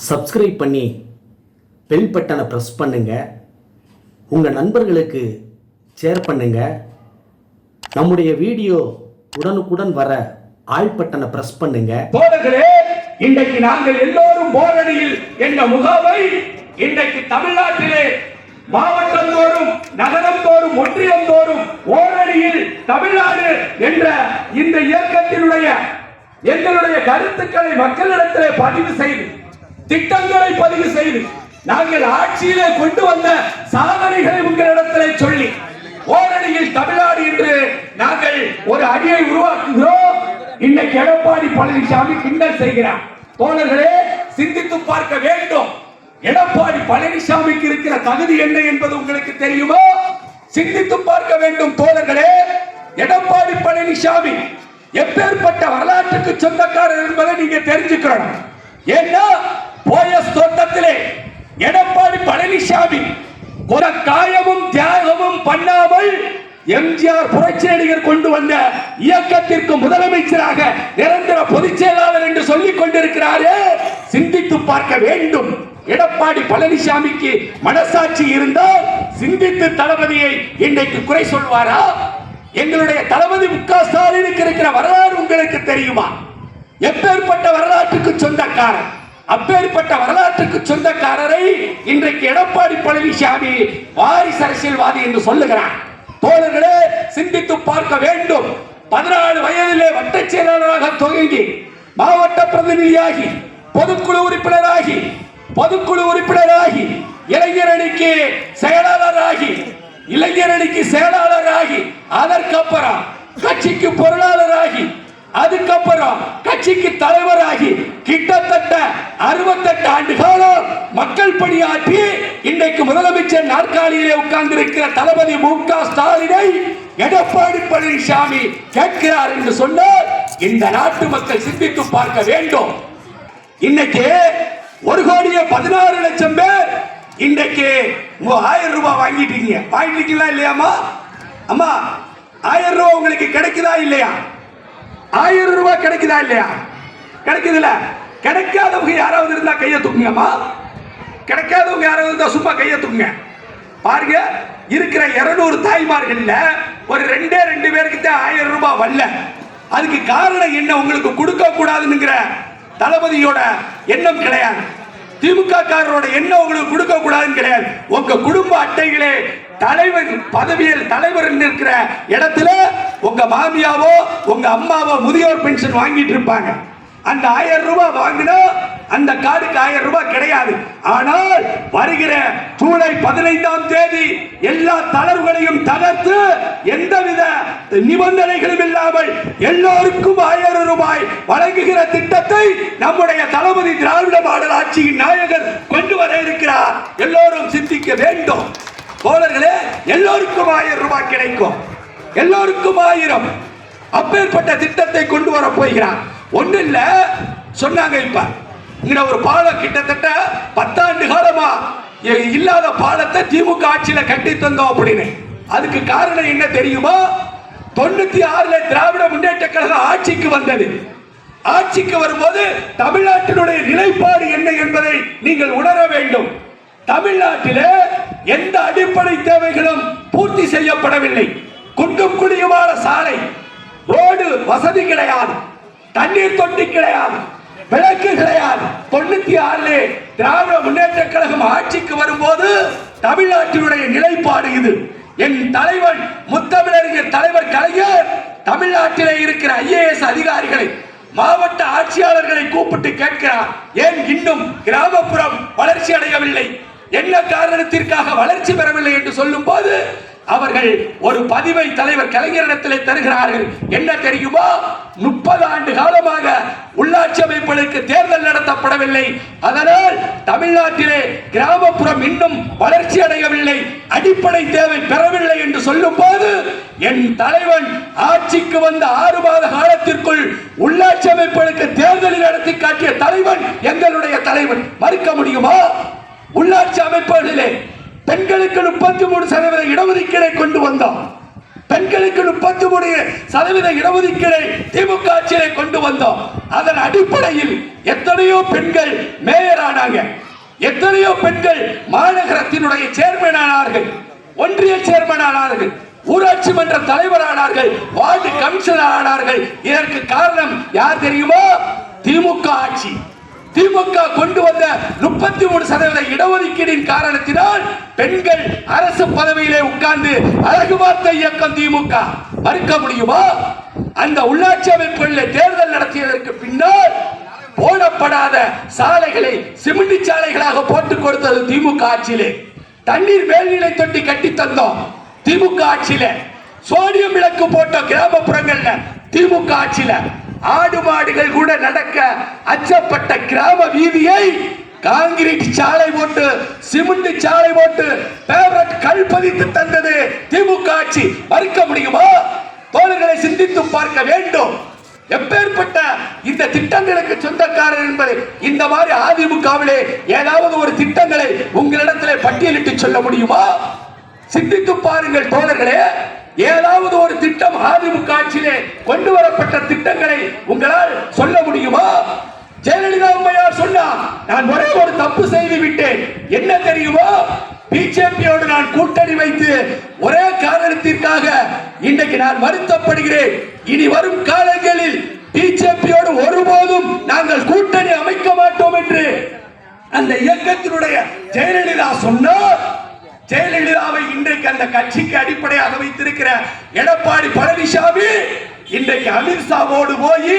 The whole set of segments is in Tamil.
சப்ஸ்கிரைப் பண்ணி பெல் பட்டனை ப்ரெஸ் பண்ணுங்க. உங்கள் நண்பர்களுக்கு ஷேர் பண்ணுங்க. நம்முடைய வீடியோ உடனுக்குடன் வர ஆல் பட்டனை ப்ரெஸ் பண்ணுங்க. தோழர்களே, இன்றைக்கு நாங்கள் எல்லோரும் போரடியில் என்ற முகாமை இன்றைக்கு தமிழ்நாட்டிலே மாவட்டம் தோறும், நகரம் தோறும், ஒன்றியம் தோறும் ஓரடியில் தமிழ்நாடு என்ற இந்த இயக்கத்தினுடைய எங்களுடைய கருத்துக்களை மக்களிடத்திலே பதிவு செய்து, திட்டங்களை பதிவு செய்து, நாங்கள் ஆட்சியிலே கொண்டு வந்த சாதனைகளை உங்களிடத்திலே சொல்லி ஓரடியில் தமிழ்நாடு என்று நாங்கள் ஒரு அடியை உருவாக்குகிறோம். இன்னைக்கு எடப்பாடி பழனிசாமி கிண்டல் செய்கிறார். தோழர்களே, சிந்தித்து பார்க்க வேண்டும். எடப்பாடி பழனிசாமிக்கு இருக்கிற தகுதி என்ன என்பது உங்களுக்கு தெரியுமா? சிந்தித்து பார்க்க வேண்டும் தோழர்களே. எடப்பாடி பழனிசாமி எப்பேற்பட்ட வரலாற்றுக்கு சொந்தக்காரர் என்பதை நீங்க தெரிஞ்சுக்கணும். ஏன்னா போயஸ் தோட்டத்திலே எடப்பாடி பழனிசாமி ஒரு காயமும் தியாகமும் பண்ணாமல் எம்ஜிஆர் புரட்சியடிகர் கொண்டு வந்த இயக்கத்திற்கு முதலமைச்சராக நிரந்தர பொதுச் செயலாளர் என்று சொல்லிக் கொண்டிருக்கிறாரே, சிந்தித்து பார்க்க வேண்டும். எடப்பாடி பழனிசாமிக்கு மனசாட்சி இருந்தால் சிந்தித்து தளபதியை இன்றைக்கு குறை சொல்வாரா? எங்களுடைய தளபதி மு.க. ஸ்டாலினுக்கு இருக்கிற வரலாறு உங்களுக்கு தெரியுமா? எப்பேற்பட்ட வரலாற்றுக்கு சொந்தக்காரர். அப்பேற்பட்ட வரலாற்றுக்கு சொந்தக்காரரை இன்றைக்கு எடப்பாடி பழனிசாமி வாரிசு அரசியல்வாதி என்று சொல்லுகிறார். தோழர்களே, சிந்தித்து பார்க்க வேண்டும். 14 வயதிலே வட்ட செயலாளராக துவங்கி மாவட்ட பிரதிநிதியாகி பொதுக்குழு உறுப்பினராகி இளைஞரணிக்கு செயலாளராகி அதற்கப்புறம் கட்சிக்கு பொருளாளராகி அதுக்கப்புறம் கட்சிக்கு தலைவராகி கிட்டத்தட்ட 68 ஆண்டு காலம் மக்கள் பணியாற்றி இன்றைக்கு முதலமைச்சர் நாற்காலியிலே உட்கார்ந்திருக்கிற தளபதி மு.க. ஸ்டாலினை எடப்பாடி பழனிசாமி கேட்கிறார் என்று சொன்னால் இந்த நாட்டு மக்கள் சிந்தித்து பார்க்க வேண்டும். இன்னைக்கு 1,16,00,000 பேர் இன்றைக்கு 1000 ரூபாய் வாங்கிட்டீங்களா இல்லையாமா? அம்மா, 1000 ரூபாய் உங்களுக்கு கிடைக்குதா இல்லையா? 1000 ரூபாய் கிடைக்குதா இல்லையா? கிடைக்குதுல. கிடைக்காதவங்க யாராவது இருந்தா கையை தூக்குங்கம்மா. கிடைக்காதவங்க யாராவது இருந்தா சும்மா கையை தூக்குங்க. பாருங்க, இருக்கிற 200 தாய்மார்கள்ல ஒரு 2 பேருக்கு தான் 1000 ரூபாய் வரல. அதுக்கு காரணம் என்ன? உங்களுக்கு கொடுக்க கூடாதுங்கிற தளபதியோட எண்ணம் கிடையாது. திமுக காரரோட எண்ணம் உங்களுக்கு கொடுக்க கூடாதுன்னு கிடையாது. உங்க குடும்ப அட்டைகளே தலைவர் பதவியில் தலைவர் இருக்கிற இடத்துல உங்க மாமியாவோ உங்க அம்மாவோ முதியோர் பென்ஷன் வாங்கிட்டு இருப்பாங்க. அந்த 1000 ரூபாய் வாங்கினா அந்த கார்டுக்கு 1000 ரூபாய் கிடையாது. ஆனால் வருகிற ஜூலை 15ஆம் தேதி எல்லா தளர்வுகளையும் தகர்த்து எந்தவித நிபந்தனைகளும் இல்லாமல் எல்லோருக்கும் 1000 ரூபாய் வழங்குகிற திட்டத்தை நம்முடைய தளபதி திராவிட மாடல் ஆட்சியின் நாயகர் கொண்டு வர இருக்கிறார். எல்லோரும் சிந்திக்க வேண்டும். தோழர்களே, எல்லோருக்கும் 1000 ரூபாய் கிடைக்கும். எல்லோருக்கும் 1000. அப்பேற்பட்ட திட்டத்தை கொண்டு வர போகிறார். ஒண்ணு இல்ல சொன்னாங்க. இப்ப இங்க ஒரு பாலம் கிட்டத்தட்ட 10 ஆண்டு காலமா இல்லாத பாலத்தை திமுக ஆட்சியில கட்டி தந்தோம் அப்படின்னு. அதுக்கு காரணம் என்ன தெரியுமா? 96ல திராவிட முன்னேற்ற கழகம் ஆட்சிக்கு வந்தது. ஆட்சிக்கு வரும்போது தமிழ்நாட்டினுடைய நிலைப்பாடு என்ன என்பதை நீங்கள் உணர வேண்டும். தமிழ்நாட்டிலே எந்த அடிப்படை தேவைகளும் பூர்த்தி செய்யப்படவில்லை. குண்டும் குழியுமான சாலை, ரோடு வசதி கிடையாது, தண்ணீர் தொட்டி கிடையாது, விளக்கு கிடையாது. 96லே திராவிட முன்னேற்ற கழகம் ஆட்சிக்கு வரும்போது தமிழ்நாட்டினுடைய நிலைப்பாடு இது. என் தலைவன் முத்தமிழறிஞர் தலைவர் கலைஞர் தமிழ்நாட்டிலே இருக்கிற IAS அதிகாரிகளை, மாவட்ட ஆட்சியாளர்களை கூப்பிட்டு கேட்கிறார், ஏன் இன்னும் கிராமப்புறம் வளர்ச்சி அடையவில்லை, என்ன காரணத்திற்காக வளர்ச்சி பெறவில்லை என்று சொல்லும் போது அவர்கள் ஒரு பதிவை தலைவர் கலைஞரிடத்திலே தருகிறார்கள். என்ன தெரியுமா? 30 ஆண்டு காலமாக உள்ளாட்சி அமைப்புகளுக்கு தேர்தல் நடத்தப்படவில்லை. அதனால் தமிழ்நாட்டிலே கிராமப்புறம் இன்னும் வளர்ச்சி அடையவில்லை, அடிப்படை தேவை பெறவில்லை என்று சொல்லும் போது என் தலைவன் ஆட்சிக்கு வந்த 6 மாத காலத்திற்குள் உள்ளாட்சி அமைப்புகளுக்கு தேர்தலில் நடத்தி காட்டிய தலைவன் எங்களுடைய தலைவன். மறுக்க முடியுமா? உள்ளாட்சி அமைப்புகளிலே பெண்களுக்கு 33% இடஒதுக்கீடை கொண்டு வந்தோம். பெண்களுக்கு 33% இடஒதுக்கீடை திமுக ஆட்சியை கொண்டு வந்தோம். அதன் அடிப்படையில் எத்தனையோ பெண்கள் மேயர் ஆனாங்க, எத்தனையோ பெண்கள் மாநகரத்தினுடைய சேர்மன் ஆனார்கள், ஒன்றிய சேர்மன் ஆனார்கள், ஊராட்சி மன்ற தலைவர் ஆனார்கள், வார்டு கமிஷனர் ஆனார்கள். இதற்கு காரணம் யார் தெரியுமா? திமுக ஆட்சி. திமுக கொண்டு வந்த 33% இடஒதுக்கீடின் காரணத்தினால் பெண்கள் அரசு பதவியிலே உட்கார்ந்து அழகு பார்த்த இயக்கம் திமுக. மறுக்க முடியுமா? அந்த உள்ளாட்சி அமைப்புகளில் தேர்தல் நடத்தியதற்கு பின்னால் போடப்படாத சாலைகளை சிமெண்ட் சாலைகளாக போட்டுக் கொடுத்தது திமுக ஆட்சியிலே. தண்ணீர் மேல்நிலை தொட்டி கட்டி தந்தோம் திமுக ஆட்சியில. சோடியம் விளக்கு போட்ட கிராமப்புறங்கள்ல திமுக ஆட்சியில. ஆடு மாடுகள் கூட நடக்க அச்சப்பட்ட கிராம வீதியை கான்கிரீட் சாலை போட்டு சிமெண்ட் சாலை போட்டு பேவரட் கல் பதித்து தந்தது திமுக ஆட்சி. மறுக்க முடியுமா? தோழர்களை சிந்தித்து பார்க்க வேண்டும். எப்பேற்பட்ட இந்த திட்டங்களுக்கு சொந்தக்காரர் என்பது இந்த மாதிரி அதிமுகவிலே ஏதாவது ஒரு திட்டங்களை உங்களிடத்திலே பட்டியலிட்டு சொல்ல முடியுமா? சிந்தித்து பாருங்கள் தோழர்களே. ஏதாவது ஒரு திட்டம் அதிமுக ஆட்சியிலே கொண்டு வரப்பட்ட திட்டங்களை உங்களால் சொல்ல முடியுமா? ஜெயலலிதா அம்மையார் சொன்னார், நான் ஒரே ஒரு தப்பு செய்து விட்டேன். என்ன தெரியுமா? பிஜேபியோடு நான் கூட்டணி வைத்து ஒரே காரணத்திற்காக இன்றைக்கு நான் வருத்தப்படுகிறேன். இனி வரும் காலங்களில் பிஜேபியோடு ஒருபோதும் நாங்கள் கூட்டணி அமைக்க மாட்டோம் என்று அந்த இயக்கத்தினுடைய ஜெயலலிதா சொன்னார். ஜெயலலிதாவை இன்றைக்கு அந்த கட்சிக்கு அடிப்படையாக வைத்திருக்கிற எடப்பாடி பழனிசாமி இன்றைக்கு அமித்ஷாவோடு போய்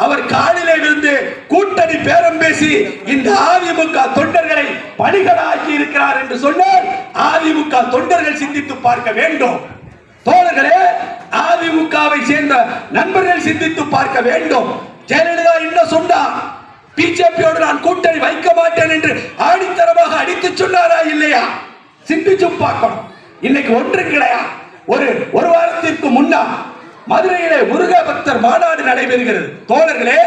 அவர் காலிலே விழுந்து கூட்டணி பேரம் பேசி இந்த அதிமுக தொண்டர்களை பலிகளாக்கி இருக்கிறார் என்று சொன்னால் அதிமுக தொண்டர்கள் சிந்தித்து பார்க்க வேண்டும். தோழர்களே, அதிமுகவை சேர்ந்த நண்பர்கள் சிந்தித்து பார்க்க வேண்டும். ஜெயலலிதா என்ன சொன்னார்? பிஜேபியோடு நான் கூட்டணி வைக்க மாட்டேன் என்று ஆணித்தரமாக அடித்து சொன்னாரா இல்லையா? சிந்திச்சு பார்க்கணும். இன்னைக்கு ஒன்று கிடையாது. ஒரு வாரத்திற்கு முன்னால் மதுரையிலே முருக பக்தர் மாநாடு நடைபெறுகிறது. தோழர்களே,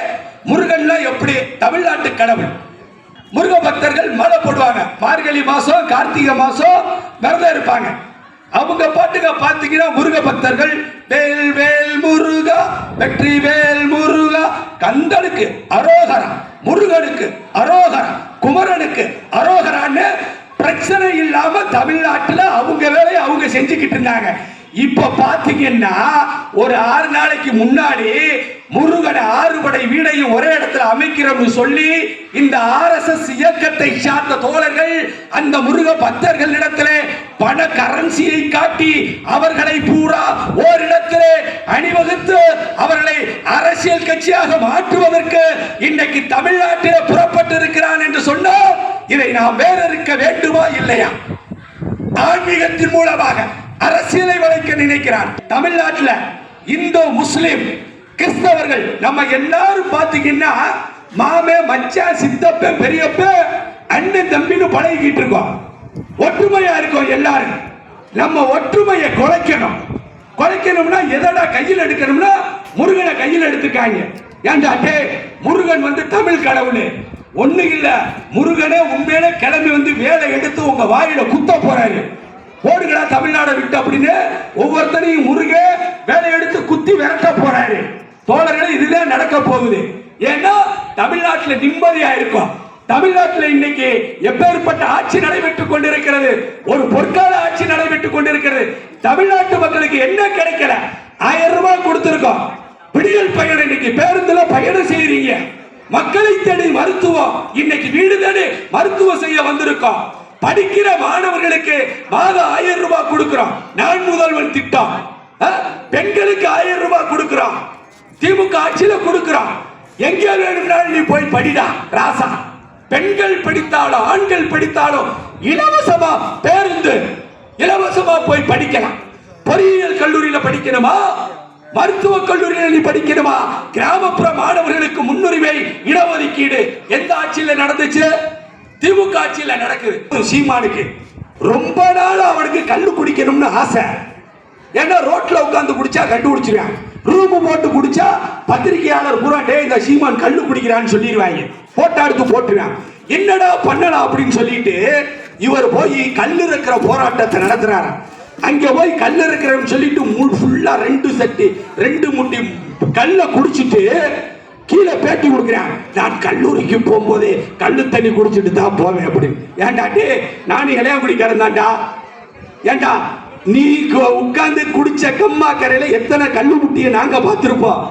முருகன்னா எப்படி? தமிழ்நாட்டு கடவுள். முருக பக்தர்கள் மாலை போடுவாங்க. மார்கழி மாசம் கார்த்திகை மாசம் விரதம் இருப்பாங்க. அவங்க பாட்டுங்க பாத்தீங்கன்னா முருக பக்தர்கள் வேல் வேல் முருகா வெற்றி வேல் முருகா, கந்தனுக்கு அரோகரா, முருகனுக்கு அரோகரா, குமரனுக்கு அரோகரான்னு பிரச்சனை இல்லாம தமிழ்நாட்டில் அவங்க வேலையை அவங்க செஞ்சுக்கிட்டு இருந்தாங்க. இப்ப பாத்தீங்கன்னா ஒரு 6 நாளைக்கு முன்னாடி முருகனை 6 படை வீடையும் ஒரே இடத்துல அமைக்கிறோம்னு சொல்லி இந்த RSS இயக்கத்தை சார்ந்த தோழர்கள் அந்த முருக பக்தர்கள் இடத்திலே பண கரன்சியை காட்டி அவர்களை பூரா ஓரிடத்திலே அணிவகுத்து அவர்களை அரசியல் கட்சியாக மாற்றுவதற்கு இன்னைக்கு தமிழ்நாட்டில் புறப்பட்டு இருக்கிறான் என்று சொன்னால் இதை நாம் வேறறுக்க வேண்டுமா இல்லையா? ஆன்மீகத்தின் மூலமாக அரசியலை வளைக்க நினைக்கிறான். தமிழ்நாட்டில் இந்து முஸ்லிம் கிறிஸ்தவர்கள் நம்ம எல்லாரும் பாத்தீங்கன்னா மாமே மச்சான் சித்தப்ப பெரியப்ப அண்ணன் தம்பின்னு பழகிட்டு இருக்கோம். ஒற்றுமையா இருக்கோம் எல்லாரும். நம்ம ஒற்றுமையை குலைக்கணும்னா எதடா கையில் எடுக்கணும்னா முருகனை கையில் எடுத்துக்காங்க. ஏன்டா முருகன் வந்து தமிழ் கடவுள் ஒண்ணு இல்ல. முருகனே உண்மையிலே கிளம்பி வந்து வேலை எடுத்து உங்க வாயில குத்த போறாரு. போடுகளா தமிழ்நாடு விட்டு அப்படின்னு ஒவ்வொருத்தரையும் முருக வேலை எடுத்து குத்தி விரட்ட போறாரு. தோழர்களே, இதுதான் நடக்க போகுது. ஏன்னா தமிழ்நாட்டில் நிம்மதியா இருக்கும். தமிழ்நாட்டில் இன்னைக்கு எப்பேற்பட்ட ஆட்சி நடைபெற்றுக் கொண்டிருக்கிறது. ஒரு பொற்கால ஆட்சி நடைபெற்றுக் கொண்டிருக்கிறது. தமிழ்நாட்டு மக்களுக்கு என்ன கிடைக்கல? 1000 ரூபாய் கொடுத்திருக்கோம். விடியல் பயணம் இன்னைக்கு பேருந்துல பயணம் செய்யறீங்க. மக்களை தேடி மருத்துவம் இன்னைக்கு வீடு தேடி மருத்துவம் செய்ய வந்திருக்கோம். படிக்கிற மாணவர்களுக்கு மாதம் 1000 ரூபாய் கொடுக்கிறோம். நான் முதல்வன் திட்டம். பெண்களுக்கு 1000 ரூபாய் கொடுக்கிறோம். திமுக ஆட்சியில கொடுக்கிறோம். எங்க வேணும்னாலும் நீ போய் படிடா ராசா. பெண்கள் படித்தாலும் ஆண்கள் படித்தாலும் இலவசமா பேருந்து இலவசமா போய் படிக்கலாம். பொறியியல் கல்லூரியில படிக்கணுமா, மருத்துவ கல்லூரியில் நீ படிக்கணுமா, கிராமப்புற மாணவர்களுக்கு முன்னுரிமை இடஒதுக்கீடு எந்த ஆட்சியில நடந்துச்சு? திமுக ஆட்சியில நடக்குது. சீமானுக்கு ரொம்ப நாள் அவனுக்கு கல்லு குடிக்கணும்னு ஆசை. ஏன்னா ரோட்ல உட்கார்ந்து குடிச்சா கண்டுபிடிச்சிருவாங்க. ரூம் போட்டு குடிச்சா பத்திரிகையாளர் பூரா இந்த சீமான் கல்லு குடிக்கிறான்னு சொல்லிடுவாங்க. போட்டோ எடுத்து போட்டுருவாங்க. என்னடா பண்ணலாம் அப்படின்னு சொல்லிட்டு இவர் போய் கல்லு இருக்கிற போராட்டத்தை நடத்துறாரு. அங்க போய் கல்லு இருக்கிறன்னு சொல்லிட்டு ஃபுல்லா 2 சட்டி 2 முட்டி கல்ல குடிச்சிட்டு கீழே பேட்டி கொடுக்குறேன். நான் கல்லூரிக்கு போகும்போது கல்லு தண்ணி குடிச்சிட்டு தான் போவேன் அப்படின்னு. ஏண்டாட்டி நான் இளையாங்குடிக்காரன் தான்டா. ஏண்டா நீ உட்கார்ந்து குடிச்ச கம்மா கரையில எத்தனை கல்லு முட்டியை நாங்க பார்த்திருப்போம்.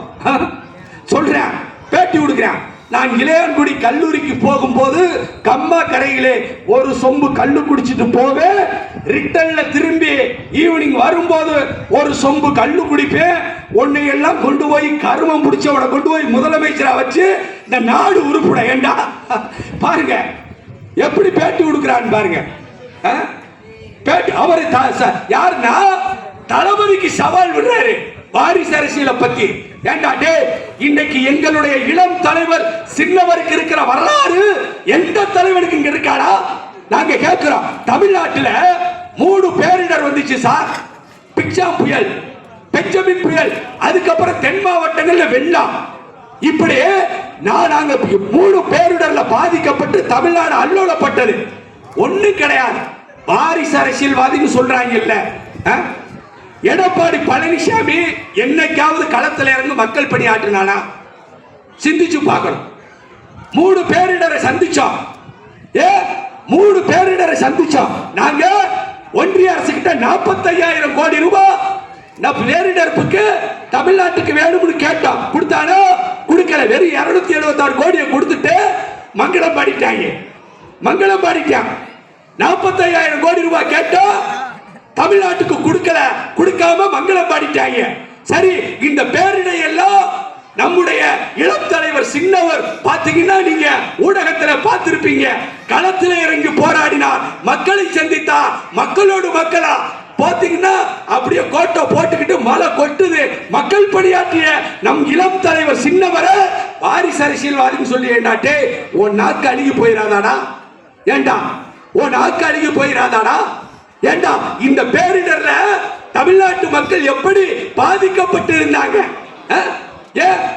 சொல்றேன், பேட்டி கொடுக்குறேன். நான் இளையான்குடி கல்லூரிக்கு போகும்போது கம்மா கரையிலே ஒரு சொம்பு கல்லு குடிச்சிட்டு போவேன். ரிட்டர்ன்ல திரும்பி ஈவினிங் வரும்போது ஒரு சொம்பு கல்லு குடிப்பேன். உன்னை எல்லாம் கொண்டு போய் கருமம் பிடிச்சவனை கொண்டு போய் முதலமைச்சரா வச்சு இந்த நாடு உருப்பட. ஏண்டா பாருங்க எப்படி பேட்டி கொடுக்கிறான்னு பாருங்க. பேட்டி அவரு யாருன்னா தளபதிக்கு சவால் விடுறாரு வாரிசு அரசியலை பத்தி. ஏண்டா டே, இன்னைக்கு எங்களுடைய இளம் தலைவர் சின்னவருக்கு இருக்கிற வரலாறு எந்த தலைவருக்கு இங்க இருக்காடா? நாங்க கேட்கிறோம். தமிழ்நாட்டில் 3 பேரிடர் வந்துச்சு சார். பிக்சாம் புயல், பெஞ்சமின் புயல், அதுக்கப்புறம் தென் மாவட்டங்கள்ல வெள்ளம். இப்படி நாங்க 3 பேரிடர்ல பாதிக்கப்பட்டு தமிழ்நாடு அல்லோலப்பட்டது. ஒண்ணு கிடையாது. வாரிசு அரசியல்வாதின்னு சொல்றாங்க இல்ல. எடப்பாடி பழனிசாமி என்னைக்காவது களத்தில் இறந்து மக்கள் பணியாற்றினானா? சிந்திச்சு பார்க்கணும். 3 பேரிடரை சந்திச்சோம். 3 பேரிடரை சந்திச்சோம். நாங்க ஒன்றிய அரசு கிட்ட 45,000 கோடி ரூபாய் பேரிடருக்கு தமிழ்நாட்டுக்கு வேணும்னு கேட்டோம். கொடுத்தானோ? கொடுக்கல. வெறும் 276 கோடியை கொடுத்துட்டு மங்களம் பாடிட்டாங்க. மங்களம் பாடிட்டாங்க. 45,000 கோடி ரூபாய் கேட்டோம், தமிழ்நாட்டுக்கு கொடுக்கல. கொடுக்காம மங்களம் பாடிட்டாங்க. சரி, இந்த பேரிடை எல்லாம் நம்முடைய இளம் தலைவர் சின்னவர் பாத்தீங்கன்னா நீங்க ஊடகத்துல பார்த்திருப்பீங்க. களத்துல இறங்கி போராடினார், மக்களை சந்தித்தார், மக்களோடு மக்களா பாத்தீங்கன்னா அப்படியே கோட்டை போட்டுக்கிட்டு மழை கொட்டுது. மக்கள் பணியாற்றிய நம் இளம் தலைவர் சின்னவரை வாரிசு அரசியல்வாதின்னு சொல்லி ஏண்டாட்டே உன் நாக்கு அழுகி போயிடாதாடா? ஏண்டா உன் நாக்கு அழுகி போயிடாதாடா? ஏண்டா இந்த பேரிடர்ல தமிழ்நாட்டு மக்கள் எப்படி பாதிக்கப்பட்டு இருந்தாங்க?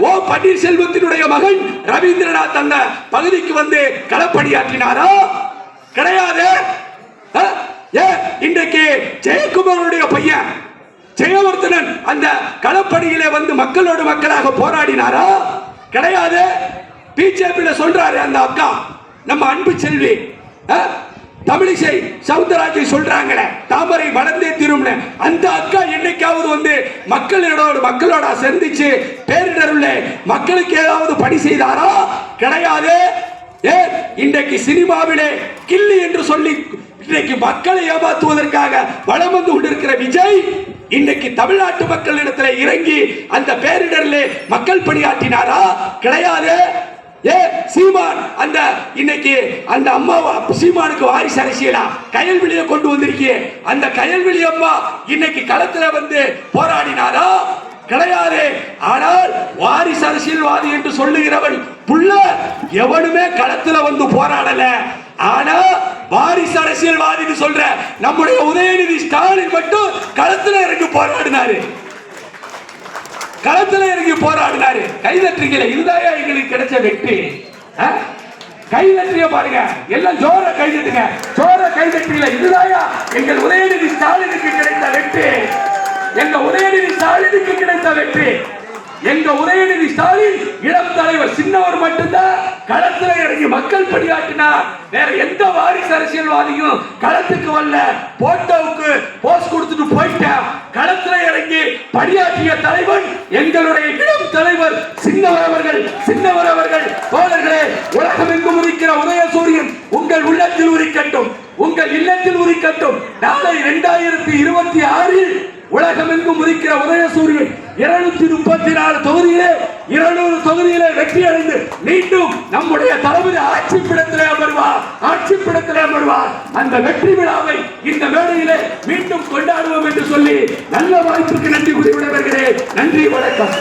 ஓ பன்னீர்செல்வத்தினுடைய மகன் ரவீந்திரநாத் அந்த பகுதிக்கு வந்து களப்பணியாற்றினாரா? கிடையாது. இன்றைக்கு ஜெயக்குமாருடைய பையன் ஜெயவர்தனன் அந்த களப்பணியிலே வந்து மக்களோடு மக்களாக போராடினாரா? கிடையாது. பிஜேபியில சொல்றாரு அந்த அக்கா, நம்ம அன்பு செல்வி தமிழிசை சவுந்தரராஜை சொல்றாங்களே தாமரை வளர்ந்தே தீரும்னு, அந்த அக்கா என்னைக்காவது வந்து மக்களோட சந்திச்சு பேரிடருள்ள மக்களுக்கு ஏதாவது பணி செய்தாரா? கிடையாது. இன்றைக்கு சினிமாவிலே கில்லி என்று சொல்லி இன்றைக்கு மக்களை ஏமாற்றுவதற்காக வலம் வந்து கொண்டிருக்கிற விஜய் இன்றைக்கு தமிழ்நாட்டு மக்களிடத்தில் இறங்கி அந்த பேரிடரிலே மக்கள் பணியாற்றினாரா? கிடையாது. சீமான் அந்த இன்னைக்கு அந்த அம்மா சீமானுக்கு வாரிசு அரசியலா கயல்விழியை கொண்டு வந்திருக்கியே, அந்த கயல்விழி அம்மா இன்னைக்கு களத்துல வந்து போராடினாரா? கிடையாது. ஆனால் வாரிசு அரசியல்வாதி என்று சொல்லுகிறவன் புள்ள எவனுமே களத்துல வந்து போராடல. ஆனா வாரிசு அரசியல்வாதி சொல்ற நம்முடைய உதயநிதி ஸ்டாலின் மட்டும் களத்துல இறங்கி போராடினாரு. களத்துல இறங்கி போராடினாரு. கைதட்டுறீங்களே, இதுதான் எங்களுக்கு கிடைச்ச வெற்றி. கைதட்டிய பாருங்க, எல்லாம் ஜோர கைதட்டுங்க, ஜோர கைதட்டுறீங்களா? இதுதான் எங்கள் உதயநிதி ஸ்டாலினுக்கு கிடைத்த வெற்றி. எங்க உதயநிதி ஸ்டாலினுக்கு கிடைத்த வெற்றி. எங்க உதயநிதி ஸ்டாலின் இளம் தலைவர் சின்னவர் மட்டும்தான் களத்துல இறங்கி மக்கள் பணியாற்றினார். வேற எந்த வாரிசு அரசியல்வாதியும் களத்துக்கு வரல. போட்டோவுக்கு போஸ்ட் கொடுத்துட்டு போயிட்டார். களத்துல இறங்கி பணியாற்றிய தலைவன் எங்களுடைய இளம் தலைவர் சின்னவர் அவர்கள். சின்னவர் அவர்கள் தோழர்களே, உலகம் எங்கும் உதிக்கிற உதயசூரியன் உங்கள் உள்ளத்தில் உதிக்கட்டும், உங்கள் இல்லத்தில் உதிக்கட்டும். நாளை 2026 உலகம் எங்கும் உதிக்கிற உதயசூரியன் 234 தொகுதியிலே 200 தொகுதியிலே வெற்றி அடைந்து மீண்டும் நம்முடைய தளபதி ஆட்சிப்பிடத்திலே அமர்வார். ஆட்சிப்பிடத்திலே அமர்வார். அந்த வெற்றி விழாவை இந்த மேடையிலே மீண்டும் கொண்டாடுவோம் என்று சொல்லி நல்ல வாய்ப்புக்கு நன்றி கூறி விடைபெறுகிறேன். நன்றி, வணக்கம்.